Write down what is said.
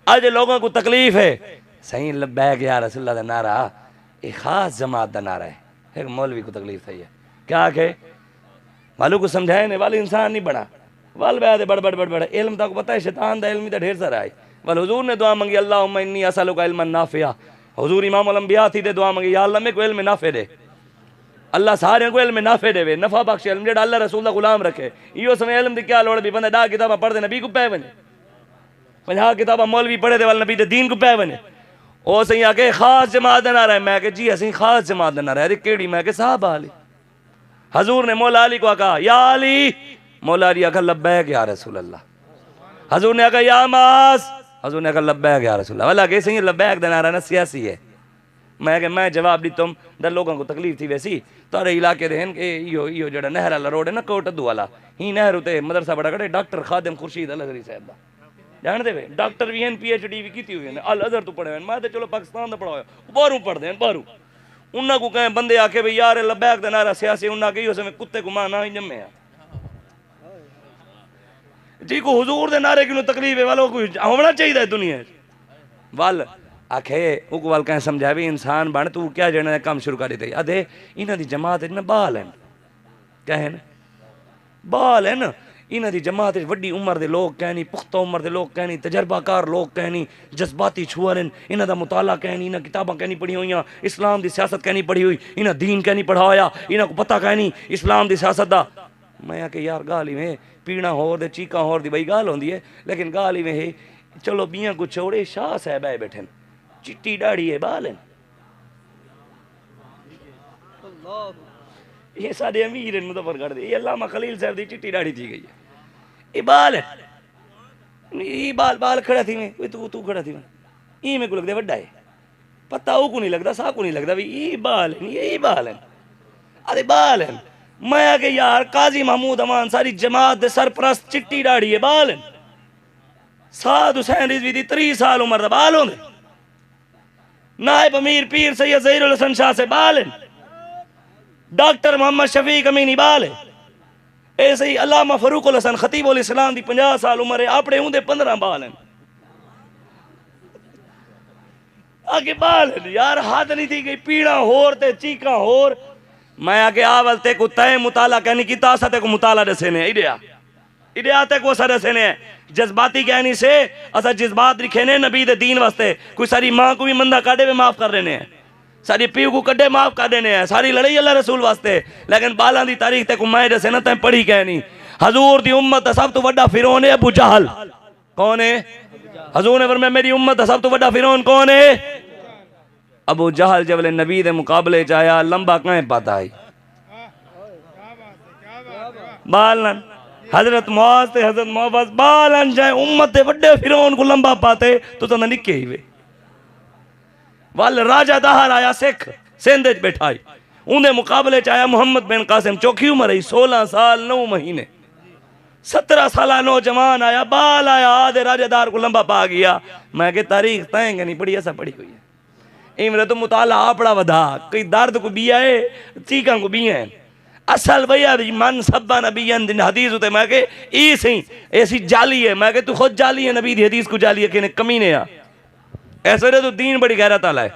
آج لوگوں کو تکلیف ہے صحیح لبیک یا رسول اللہ دا نعرہ ایک خاص جماعت دا نعرہ ہے. ایک مولوی کو تکلیف تھی ہے کیا کہ والوں کو سمجھائے نہیں والے انسان نہیں بنا وال بیادے بڑھ بڑھ بڑھ بڑھ علم تا کو پتہ ہے شیطان دا علمی تا ڈھیر سارا ہے. وال حضور نے دعا منگی اللہم انی اسألک علما نافعا. حضور امام الانبیاء تھی دے دعا منگی یا اللہ میں کو علم نافع دے. اللہ سارے کو علم نافع دے وے نفع بخش علم جڑا اللہ رسول دا غلام رکھے. یہ سمے علم دی کیا لوڑ بھی بندہ ڈا کتاباں پڑھ دے نبی کو پے ونے 50 کتاباں مولوی پڑھے دے وال نبی دے دین کو پے ونے. او سہی آ کے خاص جماعت دا نعرہ ہے. میں کہ جی اسی خاص جماعت دا نعرہ ہے کیڑی. میں کہ صحابہ علی. حضور نے مولا علی کو کہا یا علی. مولا علی کہا لبیک یا رسول اللہ. حضور نے کہا یا معاذ. حضور نے کہا لبیک یا رسول اللہ. والا کہ صحیح لبیک دا نعرہ نا سیاسی ہے. میں کہ میں جواب دی تم در لوگوں کو تکلیف تھی ویسی تارے علاقے دے ہیں کہ یہ جڑا نہر والا روڈ ہے نا کوٹ ادو والا ہی نہر ہوتے مدرسہ بڑا کڑے ڈاکٹر خادم خورشید الازہری صاحب دا جان دے وے ڈاکٹر بھی ہیں پی ایچ ڈی بھی کیتی ہوئی ہیں الازہر تو پڑھے ہیں. میں تے چلو پاکستان دا پڑھا ہویا باہروں پڑھ دیں باہروں. انہاں کو کہیں بندے آکے بھئی یار لبیک دا نعرہ سیاسی انہاں کہ یہ سمیں کتے کو مانا ہی جمع ہے. جی کو حضور دے نعرے کیوں تکلیف ہے والوں کو ہونا چاہیے ہے دنیا وال آکھے او کو وال کہیں سمجھا بھی انسان بن تو کیا جڑنا کام شروع کر دیتے ادھے انہاں دی جماعت نا بال ہیں کیا ہے نا بال ہیں نا. انہاں دی جماعت وڈی عمر دے لوگ کہنی پختہ عمر دے لوگ کہنی تجربہ کار لوگ کہنی جذباتی چھوار ہیں. انہاں دا مطالعہ کہنی انہاں کتاباں کہنی پڑھی ہوئیاں اسلام دی سیاست کہنی پڑھی ہوئی انہاں دین کہنی پڑھا ہویا انہاں کو پتہ کہنی اسلام دی سیاست دا. میں کہ یار گال ہی میں پیڑا ہور دے چیکاں ہور دی بھئی گال ہوندی ہے لیکن گال ہی میں ہے چلو بیاں کو چھوڑے شاہ صاحب آئے بیٹھن چٹی ڈاڑی ہے بال ہیں. یہ سارے امیر ہیں مظفر گڑھ دے یہ علامہ خلیل صاحب دی چٹی ڈاڑی تھی گئی ہے. یہ بال ہے یہ بال کھڑا تھی میں تو کھڑا تھی میں یہ میں کو لگ دے وڈا ہے پتہ او کو نہیں لگتا سا کو نہیں لگتا بھی یہ بال ہیں یہ بال ہیں ارے بال ہیں. میں کہ یار قاضی محمود امان ساری جماعت دے سرپرست چٹی ڈاڑی ہے بال ہیں. سعد حسین رضوی دی 30 سال عمر دا بال ہوں دے. نائب امیر پیر سید ظہیر الحسن شاہ سے بال ہیں. ڈاکٹر محمد شفیق امینی بال ہیں. ایسے ہی علامہ فاروق الحسن خطیب الاسلام دی 50 سال عمر ہے اپنے ہوں دے 15 بال ہیں. آگے بال ہیں یار ہاتھ نہیں تھی گئی پیڑا ہور تے چیکاں ہور. میں آگے آول تے کو تے مطالعہ کہنی کی تاسا تے کو مطالعہ دسینے ایڈیا تے کو سا دسینے جذباتی کہنی سے اسا جذبات رکھینے نبی دے دین واسطے. کوئی ساری ماں کو بھی مندہ کاٹے میں معاف کر رہنے ہیں ساری پیو کو کڈے معاف کر دینے ہیں ساری لڑائی اللہ رسول واسطے. لیکن بالاں دی تاریخ تے کو میں دسے نا تیں پڑھی کہنی حضور دی امت سب تو بڑا فرعون ہے ابو جہل. کون ہے؟ حضور نے فرمایا میری امت سب تو بڑا فرعون کون ہے؟ ابو جہل جب نبی دے مقابلے چاہیا لمبا کہیں پاتا آئی بالن حضرت معاذ تے حضرت معاذ بالن جائے امت دے وڈے فرعون کو لمبا پاتے تو تنہ نکے ہی وے. وال راجہ دہر آیا سکھ سندھ بیٹھائی اندے مقابلے چاہیا محمد بن قاسم چوکھی عمر ہے 16 سال 9 مہینے 17 سالہ نوجوان آیا بال آیا آدھے راجہ دار کو لمبا پا گیا. میں کہ تاریخ تائیں گے نہیں پڑھی ایسا پڑھی ہوئی ہے. امرے تو مطالعہ آپڑا ودا کئی درد کو بھی آئے چیکاں کو بھی ہیں اصل بھیا من سبا نبیان دن حدیث ہوتے میں کہ ایسی جالی ہے. میں کہ تو خود جالی ہے نبی دی حدیث کو جالی ہے کہ کمینے ہیں ایسے تو دین بڑی غیرت آلہ ہے.